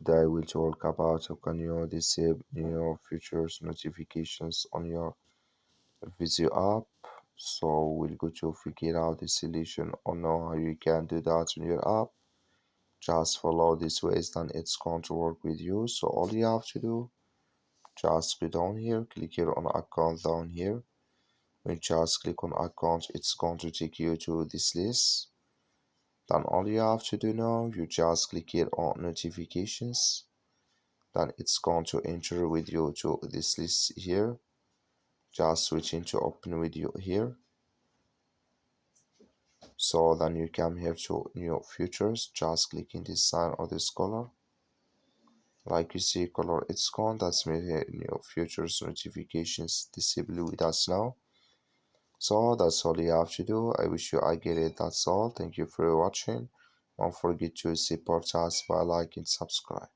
Today we'll talk about how can you disable your features notifications on your Vizio app. So we'll go to figure out the solution or know how you can do that on your app. Just follow these ways, then it's going to work with you. So all you have to do, just go down here, click here on account down here. When you just click on account, it's going to take you to this list. Then all you have to do now, you just click here on notifications. Then it's going to enter with you to this list here. Just switch into open video here. So then you come here to new features, just click in this sign or this color. Like you see color, it's gone. That's made here new features notifications disable with us now. So that's all you have to do. I wish you I get it. That's all. Thank you for watching. Don't forget to support us by liking, subscribe.